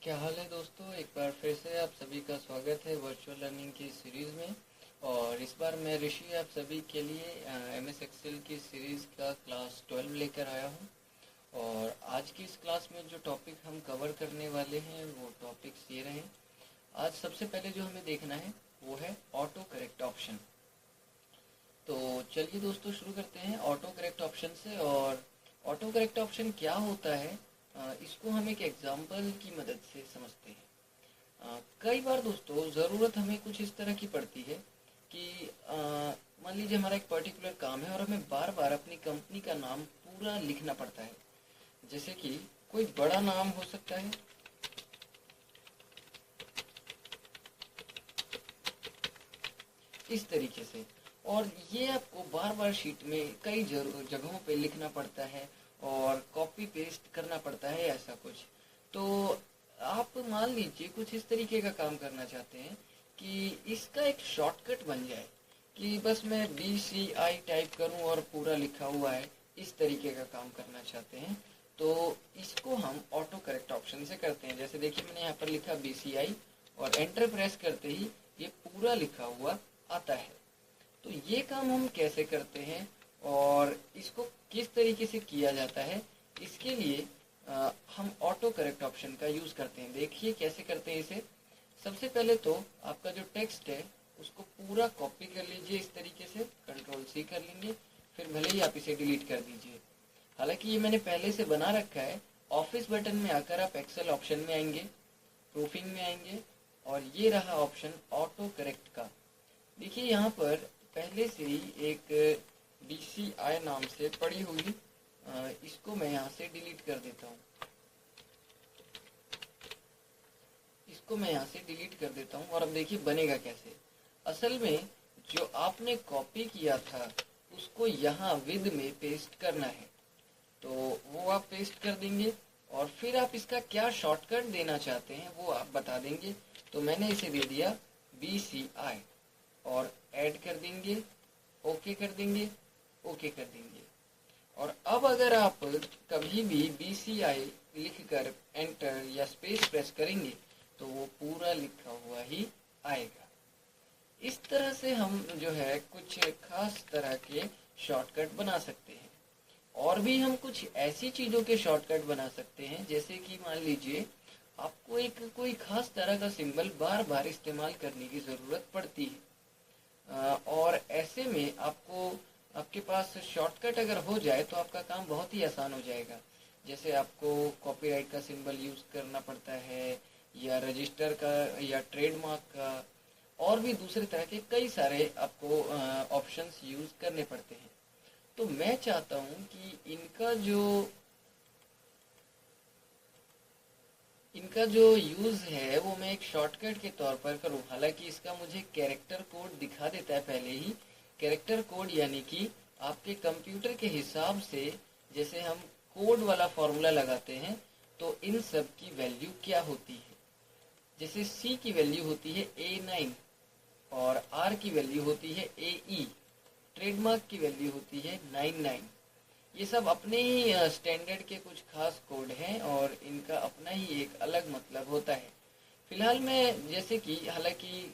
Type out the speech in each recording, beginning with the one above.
क्या हाल है दोस्तों। एक बार फिर से आप सभी का स्वागत है वर्चुअल लर्निंग की सीरीज़ में। और इस बार मैं ऋषि आप सभी के लिए एमएस एक्सेल की सीरीज़ का क्लास 12 लेकर आया हूं। और आज की इस क्लास में जो टॉपिक हम कवर करने वाले हैं वो टॉपिक्स ये रहे। आज सबसे पहले जो हमें देखना है वो है ऑटो करेक्ट ऑप्शन। तो चलिए दोस्तों शुरू करते हैं ऑटो करेक्ट ऑप्शन से। और ऑटो करेक्ट ऑप्शन क्या होता है इसको हम एक एग्जाम्पल की मदद से समझते हैं। कई बार दोस्तों ज़रूरत हमें कुछ इस तरह की पड़ती है कि मान लीजिए हमारा एक पर्टिकुलर काम है और हमें बार बार अपनी कंपनी का नाम पूरा लिखना पड़ता है। जैसे कि कोई बड़ा नाम हो सकता है, इस तरीके से। और ये आपको बार बार शीट में कई जगहों पे लिखना पड़ता है और कॉपी पेस्ट करना पड़ता है, ऐसा कुछ। तो आप मान लीजिए कुछ इस तरीके का काम करना चाहते हैं कि इसका एक शॉर्टकट बन जाए कि बस मैं BCI टाइप करूं और पूरा लिखा हुआ है, इस तरीके का काम करना चाहते हैं। तो इसको हम ऑटो करेक्ट ऑप्शन से करते हैं। जैसे देखिए मैंने यहाँ पर लिखा BCI और एंटर प्रेस करते ही ये पूरा लिखा हुआ आता है। तो ये काम हम कैसे करते हैं और इसको किस तरीके से किया जाता है, इसके लिए हम ऑटो करेक्ट ऑप्शन का यूज़ करते हैं। देखिए कैसे करते हैं इसे। सबसे पहले तो आपका जो टेक्स्ट है उसको पूरा कॉपी कर लीजिए इस तरीके से, Ctrl+C कर लेंगे। फिर भले ही आप इसे डिलीट कर दीजिए। हालांकि ये मैंने पहले से बना रखा है। ऑफिस बटन में आकर आप एक्सेल ऑप्शन में आएंगे, प्रूफिंग में आएंगे और ये रहा ऑप्शन ऑटो करेक्ट का। देखिए यहाँ पर पहले से ही एक BCI नाम से पड़ी हुई, इसको मैं यहाँ से डिलीट कर देता हूँ। इसको मैं यहाँ से डिलीट कर देता हूँ। और अब देखिए बनेगा कैसे। असल में जो आपने कॉपी किया था उसको यहाँ विद में पेस्ट करना है। तो वो आप पेस्ट कर देंगे और फिर आप इसका क्या शॉर्टकट देना चाहते हैं वो आप बता देंगे। तो मैंने इसे दे दिया BCI और ऐड कर देंगे, ओके कर देंगे, ओके कर देंगे। और अब अगर आप कभी भी BCI लिखकर एंटर या स्पेस प्रेस करेंगे तो वो पूरा लिखा हुआ ही आएगा। इस तरह से हम जो है कुछ खास तरह के शॉर्टकट बना सकते हैं। और भी हम कुछ ऐसी चीज़ों के शॉर्टकट बना सकते हैं, जैसे कि मान लीजिए आपको एक कोई खास तरह का सिंबल बार बार इस्तेमाल करने की ज़रूरत पड़ती है। और ऐसे में आपको आपके पास शॉर्टकट अगर हो जाए तो आपका काम बहुत ही आसान हो जाएगा। जैसे आपको कॉपीराइट का सिंबल यूज़ करना पड़ता है या रजिस्टर का या ट्रेडमार्क का, और भी दूसरे तरह के कई सारे आपको ऑप्शंस यूज़ करने पड़ते हैं। तो मैं चाहता हूँ कि इनका जो यूज़ है वो मैं एक शॉर्टकट के तौर पर करूँ। हालांकि इसका मुझे कैरेक्टर कोड दिखा देता है पहले ही। कैरेक्टर कोड यानी कि आपके कंप्यूटर के हिसाब से जैसे हम कोड वाला फॉर्मूला लगाते हैं तो इन सब की वैल्यू क्या होती है। जैसे C की वैल्यू होती है A9 और R की वैल्यू होती है AE, ट्रेडमार्क की वैल्यू होती है 99। ये सब अपने ही स्टैंडर्ड के कुछ खास कोड हैं और इनका अपना ही एक अलग मतलब होता है। फिलहाल मैं जैसे कि हालांकि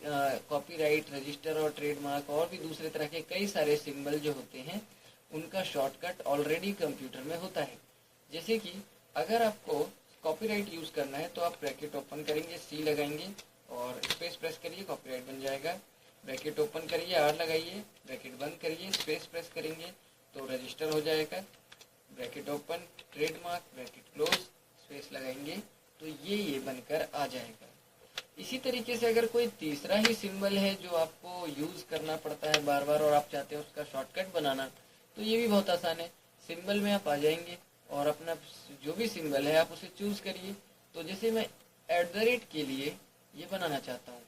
कॉपीराइट, रजिस्टर और ट्रेडमार्क और भी दूसरे तरह के कई सारे सिंबल जो होते हैं उनका शॉर्टकट ऑलरेडी कंप्यूटर में होता है। जैसे कि अगर आपको कॉपीराइट यूज़ करना है तो आप ब्रैकेट ओपन करेंगे, C लगाएंगे और स्पेस प्रेस करिए, कॉपीराइट बन जाएगा। ब्रैकेट ओपन करिए, R लगाइए, ब्रैकेट बंद करिए, स्पेस प्रेस करेंगे तो रजिस्टर हो जाएगा। Bracket open, trademark, bracket close, space लगाएंगे तो ये बनकर आ जाएगा। इसी तरीके से अगर कोई तीसरा ही सिंबल है जो आपको यूज़ करना पड़ता है बार बार और आप चाहते हैं उसका शॉर्टकट बनाना, तो ये भी बहुत आसान है। सिंबल में आप आ जाएंगे और अपना जो भी सिंबल है आप उसे चूज़ करिए। तो जैसे मैं @ के लिए ये बनाना चाहता हूँ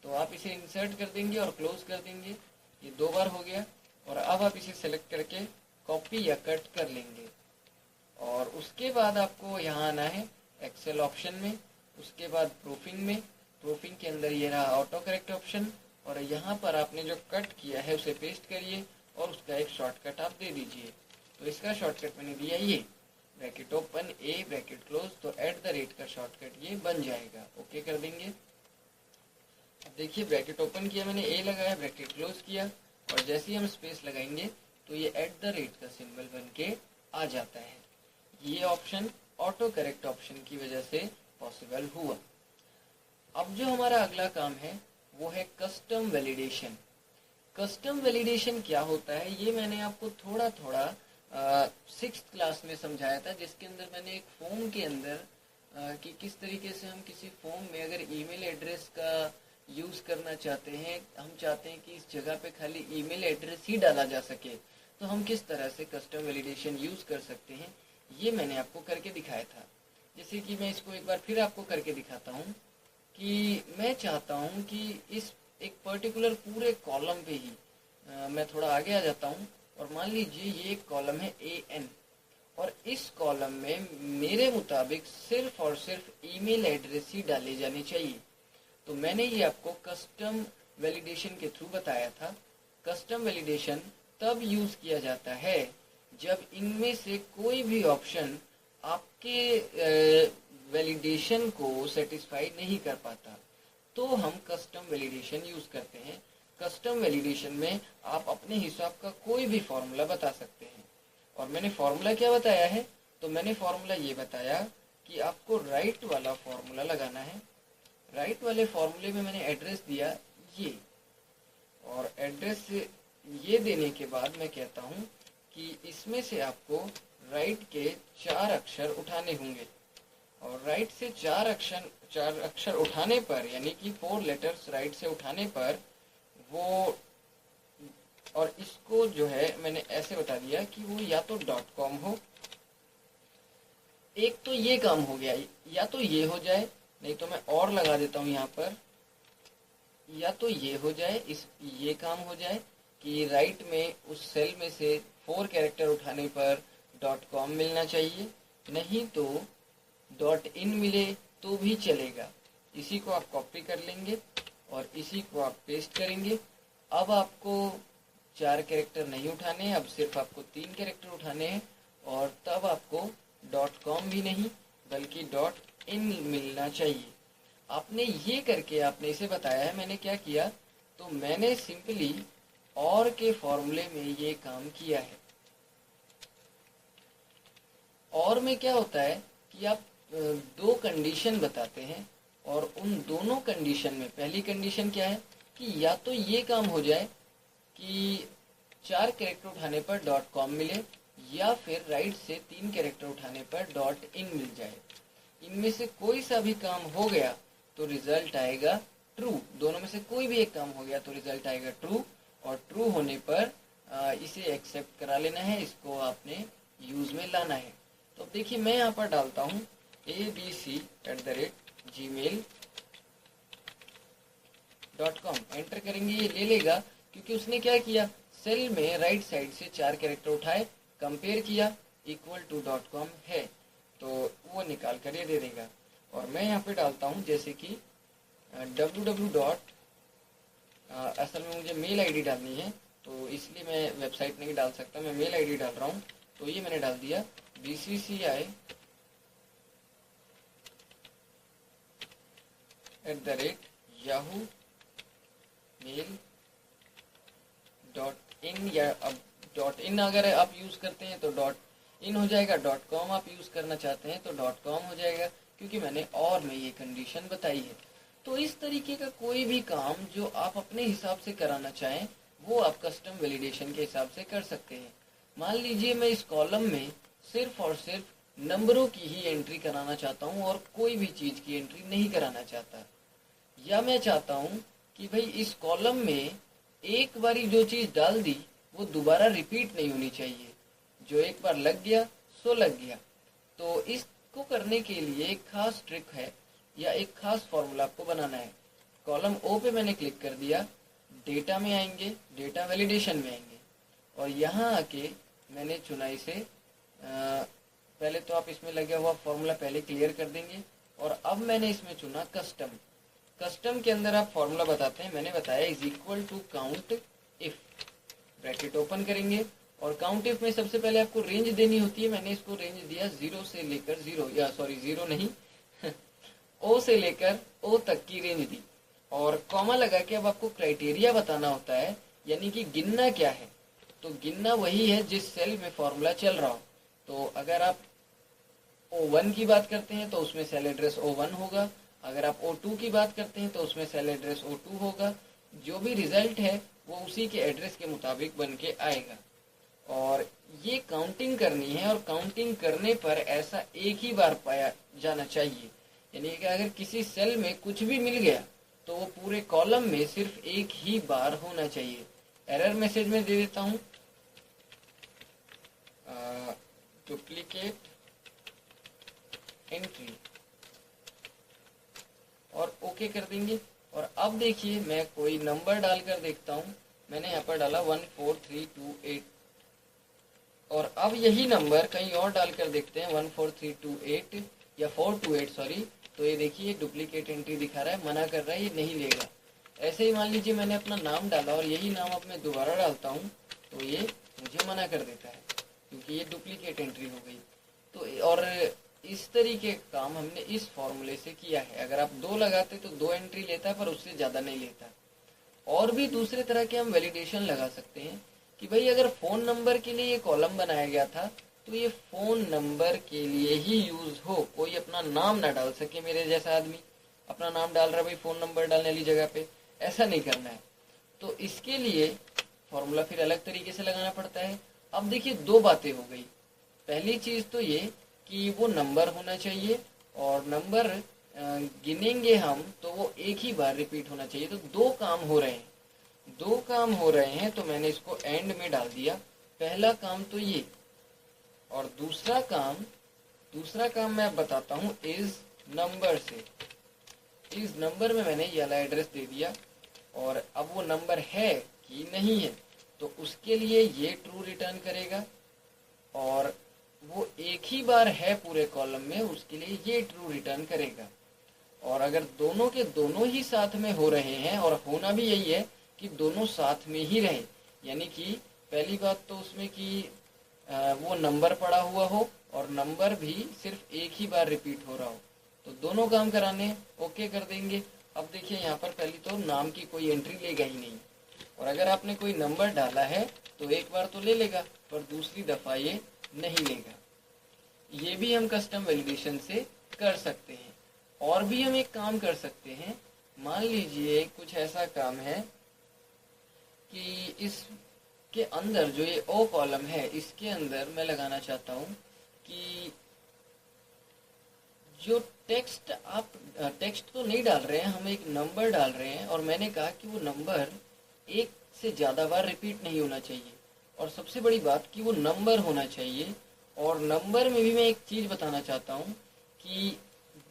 तो आप इसे इंसर्ट कर देंगे और क्लोज कर देंगे। ये 2 बार हो गया। और अब आप इसे सेलेक्ट करके कॉपी या कट कर लेंगे। और उसके बाद आपको यहाँ आना है एक्सेल ऑप्शन में, उसके बाद प्रूफिंग में। प्रूफिंग के अंदर ये रहा ऑटो करेक्ट ऑप्शन और यहाँ पर आपने जो कट किया है उसे पेस्ट करिए और उसका एक शॉर्टकट आप दे दीजिए। तो इसका शॉर्टकट मैंने दिया ये bracket open A bracket close, तो @ द रेट का शॉर्टकट ये बन जाएगा। ओके कर देंगे। अब देखिए ब्रैकेट ओपन किया मैंने, ए लगाया, ब्रैकेट क्लोज किया, और जैसे ही हम स्पेस लगाएंगे तो ये एट द रेट का सिंबल बन के आ जाता है। ये ऑप्शन ऑटो करेक्ट ऑप्शन की वजह से पॉसिबल हुआ। अब जो हमारा अगला काम है वो है कस्टम वैलिडेशन। कस्टम वैलिडेशन क्या होता है ये मैंने आपको थोड़ा थोड़ा 6th क्लास में समझाया था, जिसके अंदर मैंने एक फॉर्म के अंदर कि किस तरीके से हम किसी फॉर्म में अगर ईमेल एड्रेस का यूज़ करना चाहते हैं, हम चाहते हैं कि इस जगह पे खाली ईमेल एड्रेस ही डाला जा सके, तो हम किस तरह से कस्टम वैलिडेशन यूज़ कर सकते हैं ये मैंने आपको करके दिखाया था। जैसे कि मैं इसको एक बार फिर आपको करके दिखाता हूँ कि मैं चाहता हूँ कि इस एक पर्टिकुलर पूरे कॉलम पे ही मैं थोड़ा आगे आ जाता हूँ, और मान लीजिए ये एक कॉलम है AN, और इस कॉलम में मेरे मुताबिक सिर्फ और सिर्फ ईमेल एड्रेस ही डाले जाने चाहिए। तो मैंने ये आपको कस्टम वैलिडेशन के थ्रू बताया था। कस्टम वैलिडेशन तब यूज़ किया जाता है जब इनमें से कोई भी ऑप्शन आपके वैलिडेशन को सेटिस्फाई नहीं कर पाता, तो हम कस्टम वैलिडेशन यूज़ करते हैं। कस्टम वैलिडेशन में आप अपने हिसाब का कोई भी फॉर्मूला बता सकते हैं। और मैंने फॉर्मूला क्या बताया है, तो मैंने फॉर्मूला ये बताया कि आपको राइट वाला फॉर्मूला लगाना है। राइट वाले फॉर्मूले में मैंने एड्रेस दिया ये, और एड्रेस ये देने के बाद मैं कहता हूँ कि इसमें से आपको राइट के 4 अक्षर उठाने होंगे, और राइट से 4 अक्षर उठाने पर, यानी कि 4 लेटर्स राइट से उठाने पर वो, और इसको जो है मैंने ऐसे बता दिया कि वो या तो .com हो, एक तो ये काम हो गया, या तो ये हो जाए, नहीं तो मैं और लगा देता हूँ यहाँ पर, या तो ये हो जाए, ये काम हो जाए कि राइट में उस सेल में से 4 कैरेक्टर उठाने पर .com मिलना चाहिए, नहीं तो .in मिले तो भी चलेगा। इसी को आप कॉपी कर लेंगे और इसी को आप पेस्ट करेंगे। अब आपको 4 कैरेक्टर नहीं उठाने हैं, अब सिर्फ आपको 3 कैरेक्टर उठाने हैं, और तब आपको .com भी नहीं बल्कि .in मिलना चाहिए। आपने ये करके आपने इसे बताया है। मैंने क्या किया, तो मैंने सिंपली और के फॉर्मूले में ये काम किया है। और में क्या होता है कि आप 2 कंडीशन बताते हैं, और उन दोनों कंडीशन में पहली कंडीशन क्या है कि या तो ये काम हो जाए कि 4 कैरेक्टर उठाने पर .com मिले, या फिर राइट से 3 कैरेक्टर उठाने पर .in मिल जाए। इनमें से कोई सा भी काम हो गया तो रिजल्ट आएगा ट्रू। दोनों में से कोई भी एक काम हो गया तो रिजल्ट आएगा ट्रू, और ट्रू होने पर इसे एक्सेप्ट करा लेना है, इसको आपने यूज में लाना है। तो देखिए मैं यहाँ पर डालता हूँ abc@gmail.com, एंटर करेंगे, ये ले लेगा, क्योंकि उसने क्या किया, सेल में राइट साइड से 4 कैरेक्टर उठाए, कंपेयर किया, इक्वल टू .com है, तो वो निकाल कर ये दे देगा। और मैं यहाँ पे डालता हूँ जैसे कि www. असल में मुझे मेल आईडी डालनी है, तो इसलिए मैं वेबसाइट नहीं डाल सकता, मैं मेल आईडी डाल रहा हूँ। तो ये मैंने डाल दिया bcci@yahoo.mail.in, या अब .in अगर आप यूज़ करते हैं तो .in हो जाएगा, .com आप यूज़ करना चाहते हैं तो .com हो जाएगा, क्योंकि मैंने और में ये कंडीशन बताई है। तो इस तरीके का कोई भी काम जो आप अपने हिसाब से कराना चाहें वो आप कस्टम वैलिडेशन के हिसाब से कर सकते हैं। मान लीजिए मैं इस कॉलम में सिर्फ और सिर्फ नंबरों की ही एंट्री कराना चाहता हूँ और कोई भी चीज़ की एंट्री नहीं कराना चाहता, या मैं चाहता हूँ कि भाई इस कॉलम में एक बारी जो चीज़ डाल दी वो दोबारा रिपीट नहीं होनी चाहिए, जो एक बार लग गया सो लग गया। तो इसको करने के लिए एक खास ट्रिक है या एक खास फॉर्मूला आपको बनाना है। कॉलम ओ पे मैंने क्लिक कर दिया, डेटा में आएंगे, डेटा वैलिडेशन में आएंगे, और यहाँ आके मैंने चुना इसे, पहले तो आप इसमें लगा हुआ फॉर्मूला पहले क्लियर कर देंगे, और अब मैंने इसमें चुना कस्टम। कस्टम के अंदर आप फॉर्मूला बताते हैं, मैंने बताया is equal to count if, bracket open करेंगे, और काउंट इफ में सबसे पहले आपको रेंज देनी होती है। मैंने इसको रेंज दिया 0 से लेकर 0 नहीं ओ से लेकर ओ तक की रेंज दी और कॉमा लगा के अब आपको क्राइटेरिया बताना होता है, यानी कि गिनना क्या है। तो गिनना वही है जिस सेल में फॉर्मूला चल रहा हो। तो अगर आप O1 की बात करते हैं तो उसमें सेल एड्रेस O1 होगा, अगर आप O2 की बात करते हैं तो उसमें सेल एड्रेस O2 होगा। जो भी रिजल्ट है वो उसी के एड्रेस के मुताबिक बन के आएगा। और ये काउंटिंग करनी है, और काउंटिंग करने पर ऐसा एक ही बार पाया जाना चाहिए, यानी कि अगर किसी सेल में कुछ भी मिल गया तो वो पूरे कॉलम में सिर्फ एक ही बार होना चाहिए। एरर मैसेज में दे देता हूँ डुप्लीकेट एंट्री और ओके कर देंगे। और अब देखिए मैं कोई नंबर डालकर देखता हूँ। मैंने यहाँ पर डाला 14328 और अब यही नंबर कहीं और डालकर देखते हैं 14328 या 428 सॉरी। तो ये देखिए डुप्लीकेट एंट्री दिखा रहा है, मना कर रहा है, ये नहीं लेगा। ऐसे ही मान लीजिए मैंने अपना नाम डाला और यही नाम अब मैं दोबारा डालता हूँ तो ये मुझे मना कर देता है क्योंकि ये डुप्लीकेट एंट्री हो गई। तो और इस तरीके का काम हमने इस फॉर्मूले से किया है। अगर आप 2 लगाते तो 2 एंट्री लेता पर उससे ज़्यादा नहीं लेता। और भी दूसरे तरह के हम वैलिडेशन लगा सकते हैं कि भाई अगर फ़ोन नंबर के लिए ये कॉलम बनाया गया था तो ये फ़ोन नंबर के लिए ही यूज़ हो, कोई अपना नाम ना डाल सके। मेरे जैसा आदमी अपना नाम डाल रहा है भाई फ़ोन नंबर डालने वाली जगह पे, ऐसा नहीं करना है। तो इसके लिए फॉर्मूला फिर अलग तरीके से लगाना पड़ता है। अब देखिए 2 बातें हो गई। पहली चीज़ तो ये कि वो नंबर होना चाहिए, और नंबर गिनेंगे हम तो वो एक ही बार रिपीट होना चाहिए। तो 2 काम हो रहे हैं, 2 काम हो रहे हैं, तो मैंने इसको एंड में डाल दिया। पहला काम तो ये, और दूसरा काम मैं बताता हूँ इस नंबर से। इस नंबर में मैंने ये वाला एड्रेस दे दिया, और अब वो नंबर है कि नहीं है तो उसके लिए ये ट्रू रिटर्न करेगा, और वो एक ही बार है पूरे कॉलम में उसके लिए ये ट्रू रिटर्न करेगा। और अगर दोनों के दोनों ही साथ में हो रहे हैं, और होना भी यही है कि दोनों साथ में ही रहे, यानी कि पहली बात तो उसमें कि वो नंबर पड़ा हुआ हो और नंबर भी सिर्फ एक ही बार रिपीट हो रहा हो, तो दोनों काम कराने ओके कर देंगे। अब देखिए यहाँ पर पहली तो नाम की कोई एंट्री लेगा ही नहीं, और अगर आपने कोई नंबर डाला है तो एक बार तो ले लेगा पर दूसरी दफ़ा ये नहीं लेगा। ये भी हम कस्टम वैलिडेशन से कर सकते हैं। और भी हम एक काम कर सकते हैं। मान लीजिए कुछ ऐसा काम है कि इसके अंदर जो ये ओ कॉलम है इसके अंदर मैं लगाना चाहता हूँ कि जो टेक्स्ट आप टेक्स्ट तो नहीं डाल रहे हैं, हम एक नंबर डाल रहे हैं, और मैंने कहा कि वो नंबर एक से ज़्यादा बार रिपीट नहीं होना चाहिए, और सबसे बड़ी बात कि वो नंबर होना चाहिए। और नंबर में भी मैं एक चीज़ बताना चाहता हूँ कि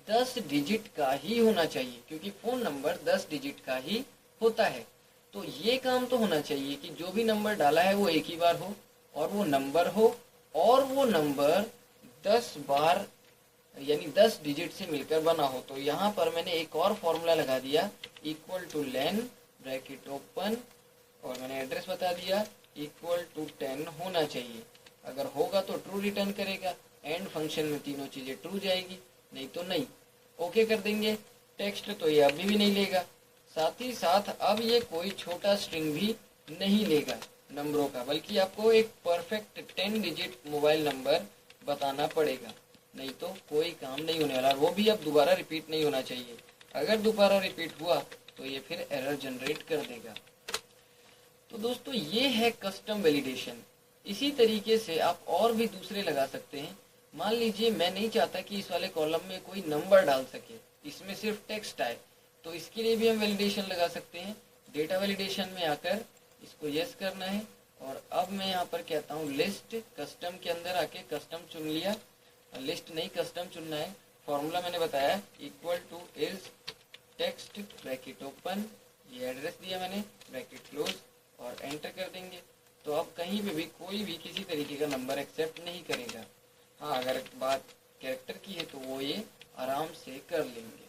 10 डिजिट का ही होना चाहिए, क्योंकि फ़ोन नंबर 10 डिजिट का ही होता है। तो ये काम तो होना चाहिए कि जो भी नंबर डाला है वो एक ही बार हो, और वो नंबर हो, और वो नंबर 10 बार यानी 10 डिजिट से मिलकर बना हो। तो यहाँ पर मैंने एक और फॉर्मूला लगा दिया, equal two lane bracket open, और मैंने एड्रेस बता दिया इक्वल टू 10 होना चाहिए। अगर होगा तो ट्रू रिटर्न करेगा, एंड फंक्शन में तीनों चीज़ें ट्रू जाएगी, नहीं तो नहीं। ओके कर देंगे। टेक्स्ट तो ये अभी भी नहीं लेगा, साथ ही साथ अब ये कोई छोटा स्ट्रिंग भी नहीं लेगा नंबरों का, बल्कि आपको एक परफेक्ट 10 डिजिट मोबाइल नंबर बताना पड़ेगा, नहीं तो कोई काम नहीं होने वाला। वो भी अब दोबारा रिपीट नहीं होना चाहिए। अगर दोबारा रिपीट हुआ तो ये फिर एरर जनरेट कर देगा। तो दोस्तों ये है कस्टम वैलिडेशन। इसी तरीके से आप और भी दूसरे लगा सकते हैं। मान लीजिए मैं नहीं चाहता कि इस वाले कॉलम में कोई नंबर डाल सके, इसमें सिर्फ टेक्स्ट आए, तो इसके लिए भी हम वैलिडेशन लगा सकते हैं। डेटा वैलिडेशन में आकर इसको यस करना है, और अब मैं यहाँ पर कहता हूँ लिस्ट। कस्टम के अंदर आके कस्टम चुन लिया, लिस्ट नहीं कस्टम चुनना है। फॉर्मूला मैंने बताया equal two is text bracket open, ये एड्रेस दिया मैंने ब्रैकेट क्लोज, और एंटर कर देंगे। तो अब कहीं पे भी कोई भी किसी तरीके का नंबर एक्सेप्ट नहीं करेगा। हाँ, अगर बात कैरेक्टर की है तो वो ये आराम से कर लेंगे।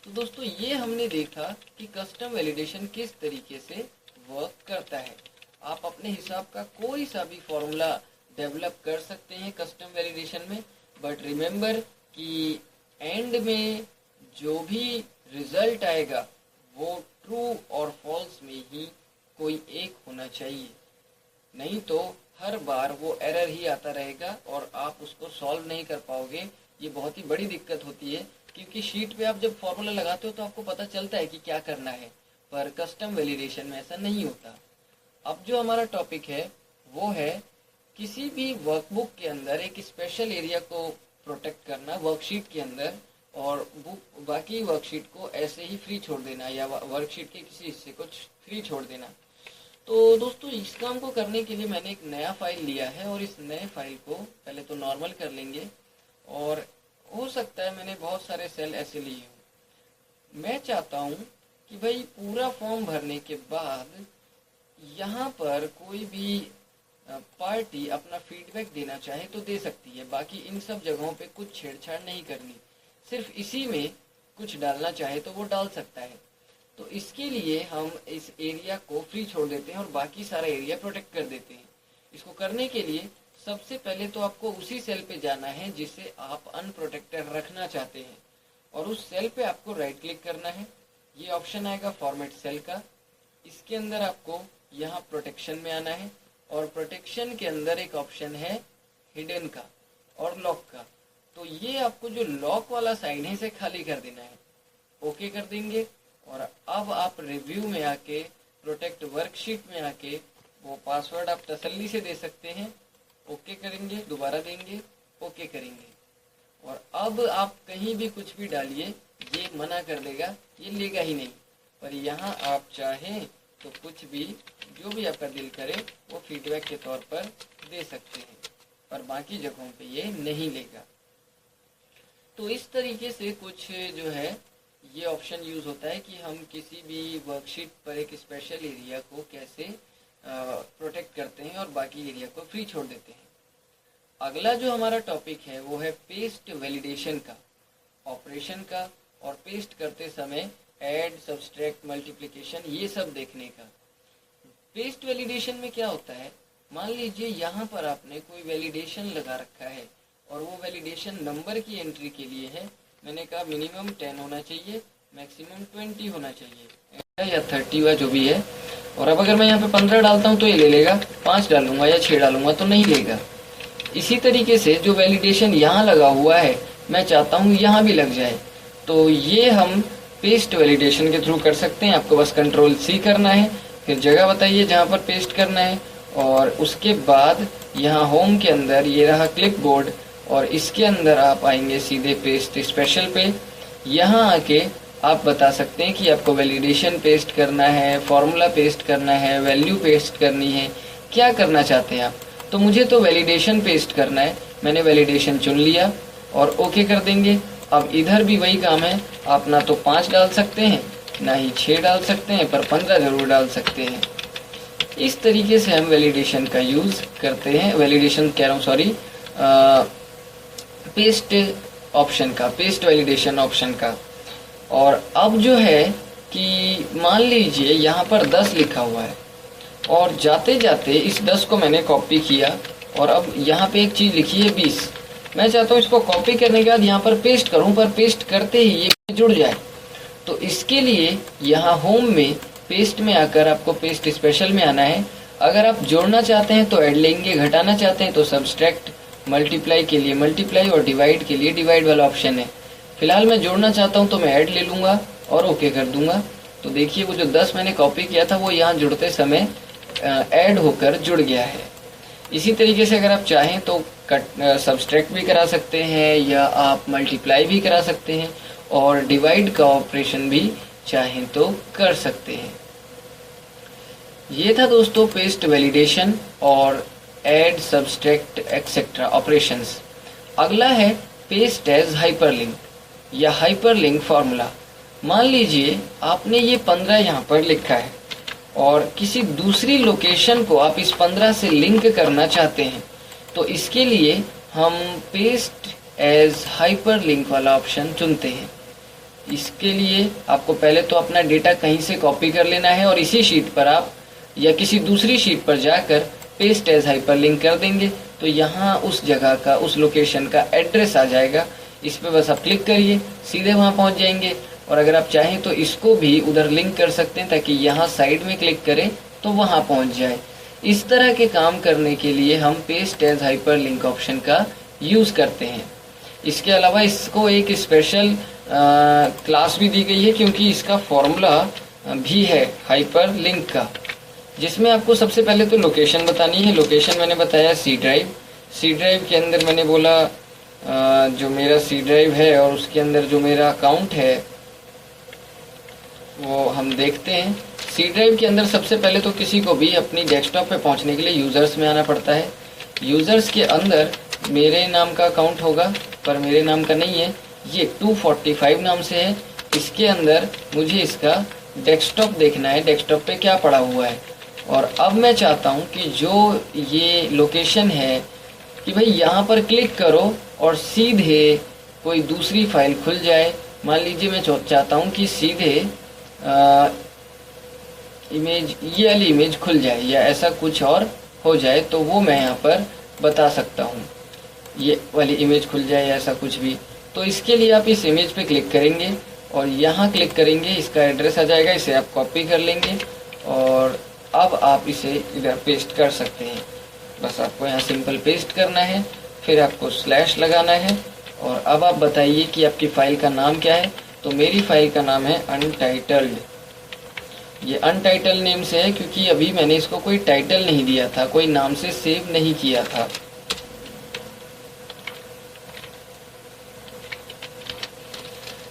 तो दोस्तों ये हमने देखा कि कस्टम वैलिडेशन किस तरीके से वर्क करता है। आप अपने हिसाब का कोई सा भी फॉर्मूला डेवलप कर सकते हैं कस्टम वैलिडेशन में, बट रिमेंबर कि एंड में जो भी रिजल्ट आएगा वो ट्रू और फॉल्स में ही कोई एक होना चाहिए, नहीं तो हर बार वो एरर ही आता रहेगा और आप उसको सॉल्व नहीं कर पाओगे। ये बहुत ही बड़ी दिक्कत होती है, क्योंकि शीट पे आप जब फॉर्मूला लगाते हो तो आपको पता चलता है कि क्या करना है, पर कस्टम वैलिडेशन में ऐसा नहीं होता। अब जो हमारा टॉपिक है वो है किसी भी वर्कबुक के अंदर एक स्पेशल एरिया को प्रोटेक्ट करना वर्कशीट के अंदर, और बुक बाकी वर्कशीट को ऐसे ही फ्री छोड़ देना या वर्कशीट के किसी हिस्से को फ्री छोड़ देना। तो दोस्तों, इस काम को करने के लिए मैंने एक नया फाइल लिया है और इस नए फाइल को पहले तो नॉर्मल कर लेंगे, और हो सकता है मैंने बहुत सारे सेल ऐसे लिए हों। मैं चाहता हूँ कि भाई पूरा फॉर्म भरने के बाद यहाँ पर कोई भी पार्टी अपना फीडबैक देना चाहे तो दे सकती है, बाकी इन सब जगहों पे कुछ छेड़छाड़ नहीं करनी, सिर्फ इसी में कुछ डालना चाहे तो वो डाल सकता है। तो इसके लिए हम इस एरिया को फ्री छोड़ देते हैं और बाकी सारा एरिया प्रोटेक्ट कर देते हैं। इसको करने के लिए सबसे पहले तो आपको उसी सेल पे जाना है जिसे आप अनप्रोटेक्टेड रखना चाहते हैं, और उस सेल पे आपको राइट क्लिक करना है। ये ऑप्शन आएगा फॉर्मेट सेल का, इसके अंदर आपको यहाँ प्रोटेक्शन में आना है, और प्रोटेक्शन के अंदर एक ऑप्शन है हिडन का और लॉक का। तो ये आपको जो लॉक वाला साइन है इसे खाली कर देना है, ओके कर देंगे। और अब आप रिव्यू में आके प्रोटेक्ट वर्कशीट में आके वो पासवर्ड आप तसल्ली से दे सकते हैं, ओके करेंगे, दोबारा देंगे, ओके करेंगे। और अब आप कहीं भी कुछ भी डालिए ये मना कर देगा, ये लेगा ही नहीं। पर यहाँ आप चाहें तो कुछ भी जो भी आपका दिल करे वो फीडबैक के तौर पर दे सकते हैं, पर बाकी जगहों पे ये नहीं लेगा। तो इस तरीके से कुछ जो है ये ऑप्शन यूज होता है कि हम किसी भी वर्कशीट पर एक स्पेशल एरिया को कैसे प्रोटेक्ट करते हैं और बाकी एरिया को फ्री छोड़ देते हैं। अगला जो हमारा टॉपिक है वो है पेस्ट वैलिडेशन का, ऑपरेशन का, और पेस्ट करते समय ऐड, सब्सट्रैक्ट, मल्टीप्लिकेशन ये सब देखने का। पेस्ट वैलिडेशन में क्या होता है, मान लीजिए यहाँ पर आपने कोई वैलिडेशन लगा रखा है और वो वैलिडेशन नंबर की एंट्री के लिए है। मैंने कहा मिनिमम 10 होना चाहिए, मैक्सिमम 20 होना चाहिए या 30 हुआ जो भी है। और अब अगर मैं यहाँ पे 15 डालता हूँ तो ये ले लेगा, 5 डालूंगा या 6 डालूंगा तो नहीं लेगा। इसी तरीके से जो वैलिडेशन यहाँ लगा हुआ है मैं चाहता हूँ यहाँ भी लग जाए, तो ये हम पेस्ट वैलिडेशन के थ्रू कर सकते हैं। आपको बस कंट्रोल C करना है, फिर जगह बताइए जहाँ पर पेस्ट करना है, और उसके बाद यहाँ होम के अंदर ये रहा क्लिपबोर्ड, और इसके अंदर आप आएंगे सीधे पेस्ट स्पेशल पे। यहाँ आके आप बता सकते हैं कि आपको वैलिडेशन पेस्ट करना है, फॉर्मूला पेस्ट करना है, वैल्यू पेस्ट करनी है, क्या करना चाहते हैं आप। तो मुझे तो वैलिडेशन पेस्ट करना है, मैंने वैलिडेशन चुन लिया और ओके कर देंगे। अब इधर भी वही काम है, आप ना तो 5 डाल सकते हैं ना ही 6 डाल सकते हैं, पर 15 जरूर डाल सकते हैं। इस तरीके से हम वैलिडेशन का यूज करते हैं, वैलिडेशन कह रहा हूँ सॉरी, पेस्ट ऑप्शन का, पेस्ट वैलिडेशन ऑप्शन का। और अब जो है कि मान लीजिए यहाँ पर 10 लिखा हुआ है और जाते जाते इस 10 को मैंने कॉपी किया, और अब यहाँ पे एक चीज लिखी है 20। मैं चाहता हूँ इसको कॉपी करने के बाद यहाँ पर पेस्ट करूँ, पर पेस्ट करते ही ये जुड़ जाए। तो इसके लिए यहाँ होम में पेस्ट में आकर आपको पेस्ट स्पेशल में आना है। अगर आप जोड़ना चाहते हैं तो ऐड लेंगे, घटाना चाहते हैं तो सब्सट्रैक्ट, मल्टीप्लाई के लिए मल्टीप्लाई और डिवाइड के लिए डिवाइड वाला ऑप्शन है। फिलहाल मैं जोड़ना चाहता हूँ तो मैं ऐड ले लूंगा और ओके कर दूंगा। तो देखिए वो जो 10 मैंने कॉपी किया था वो यहाँ जुड़ते समय ऐड होकर जुड़ गया है। इसी तरीके से अगर आप चाहें तो सब्सट्रैक्ट भी करा सकते हैं या आप मल्टीप्लाई भी करा सकते हैं, और डिवाइड का ऑपरेशन भी चाहें तो कर सकते हैं। ये था दोस्तों पेस्ट वैलिडेशन और ऐड, सब्सट्रैक्ट एक्सेट्रा ऑपरेशंस। अगला है पेस्ट एज हाइपरलिंक या हाइपरलिंक फार्मूला। मान लीजिए आपने ये 15 यहाँ पर लिखा है और किसी दूसरी लोकेशन को आप इस 15 से लिंक करना चाहते हैं, तो इसके लिए हम पेस्ट एज हाइपरलिंक वाला ऑप्शन चुनते हैं। इसके लिए आपको पहले तो अपना डेटा कहीं से कॉपी कर लेना है और इसी शीट पर आप या किसी दूसरी शीट पर जाकर पेस्ट एज हाइपरलिंक कर देंगे, तो यहाँ उस जगह का, उस लोकेशन का एड्रेस आ जाएगा। इस पे बस आप क्लिक करिए, सीधे वहाँ पहुँच जाएंगे। और अगर आप चाहें तो इसको भी उधर लिंक कर सकते हैं ताकि यहाँ साइड में क्लिक करें तो वहाँ पहुँच जाए। इस तरह के काम करने के लिए हम paste as hyperlink option का यूज़ करते हैं। इसके अलावा इसको एक स्पेशल क्लास भी दी गई है क्योंकि इसका फॉर्मूला भी है हाइपर लिंक का, जिसमें आपको सबसे पहले तो लोकेशन बतानी है। लोकेशन मैंने बताया सी ड्राइव। सी ड्राइव के अंदर मैंने बोला जो मेरा सी ड्राइव है और उसके अंदर जो मेरा अकाउंट है वो हम देखते हैं। सी ड्राइव के अंदर सबसे पहले तो किसी को भी अपनी डेस्कटॉप पे पहुंचने के लिए यूज़र्स में आना पड़ता है। यूज़र्स के अंदर मेरे नाम का अकाउंट होगा, पर मेरे नाम का नहीं है, ये 245 नाम से है। इसके अंदर मुझे इसका डेस्कटॉप देखना है, डेस्कटॉप पे क्या पड़ा हुआ है। और अब मैं चाहता हूँ कि जो ये लोकेशन है कि भाई यहाँ पर क्लिक करो और सीधे कोई दूसरी फाइल खुल जाए। मान लीजिए मैं चाहता हूँ कि सीधे इमेज, ये वाली इमेज खुल जाए या ऐसा कुछ और हो जाए, तो वो मैं यहाँ पर बता सकता हूँ, ये वाली इमेज खुल जाए या ऐसा कुछ भी। तो इसके लिए आप इस इमेज पे क्लिक करेंगे और यहाँ क्लिक करेंगे, इसका एड्रेस आ जाएगा, इसे आप कॉपी कर लेंगे और अब आप इसे इधर पेस्ट कर सकते हैं। बस आपको यहाँ सिंपल पेस्ट करना है, फिर आपको स्लैश लगाना है। और अब आप बताइए कि आपकी फ़ाइल का नाम क्या है। तो मेरी फाइल का नाम है अनटाइटल्ड। ये अनटाइटल्ड नेम से है क्योंकि अभी मैंने इसको कोई टाइटल नहीं दिया था, कोई नाम से सेव नहीं किया था।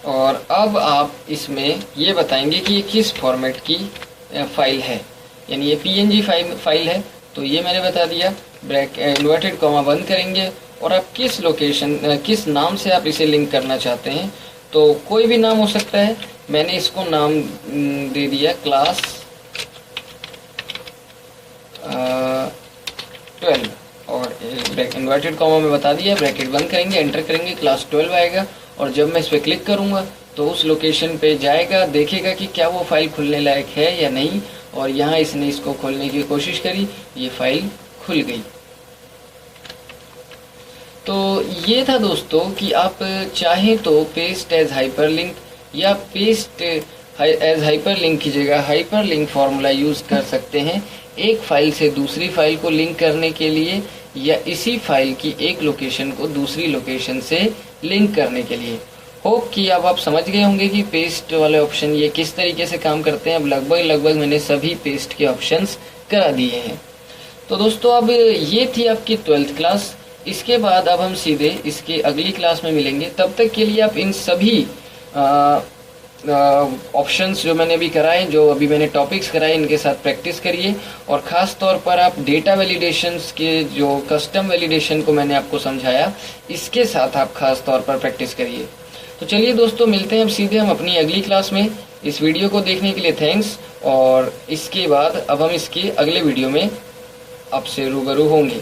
और अब आप इसमें ये बताएंगे कि ये किस फॉर्मेट की फाइल है, यानी ये पीएनजी फाइल है। तो ये मैंने बता दिया। इन्वर्टेड कॉमा बंद करेंगे और आप किस लोकेशन, किस नाम से आप इसे लिंक करना चाहते हैं। तो कोई भी नाम हो सकता है। मैंने इसको नाम दे दिया क्लास 12 और इन्वर्टेड कॉमा में बता दिया, ब्रैकेट बंद करेंगे, एंटर करेंगे, क्लास 12 आएगा। और जब मैं इस पर क्लिक करूंगा तो उस लोकेशन पे जाएगा, देखेगा कि क्या वो फाइल खुलने लायक है या नहीं। और यहाँ इसने इसको खोलने की कोशिश करी, ये फाइल खुल गई। तो ये था दोस्तों कि आप चाहें तो पेस्ट एज हाइपरलिंक या पेस्ट एज हाइपरलिंक की जगह हाइपरलिंक फॉर्मूला यूज़ कर सकते हैं एक फाइल से दूसरी फाइल को लिंक करने के लिए, या इसी फाइल की एक लोकेशन को दूसरी लोकेशन से लिंक करने के लिए। होप कि अब आप समझ गए होंगे कि पेस्ट वाले ऑप्शन ये किस तरीके से काम करते हैं। अब लगभग मैंने सभी पेस्ट के ऑप्शंस करा दिए हैं। तो दोस्तों अब ये थी आपकी 12th क्लास। इसके बाद अब हम सीधे इसके अगली क्लास में मिलेंगे। तब तक के लिए आप इन सभी ऑप्शंस जो मैंने अभी कराए, जो अभी मैंने टॉपिक्स कराए, इनके साथ प्रैक्टिस करिए। और ख़ास तौर पर आप डेटा वैलिडेशंस के जो कस्टम वैलिडेशन को मैंने आपको समझाया, इसके साथ आप ख़ास तौर पर प्रैक्टिस करिए। तो चलिए दोस्तों, मिलते हैं अब सीधे हम अपनी अगली क्लास में। इस वीडियो को देखने के लिए थैंक्स। और इसके बाद अब हम इसके अगले वीडियो में आपसे रूबरू होंगे।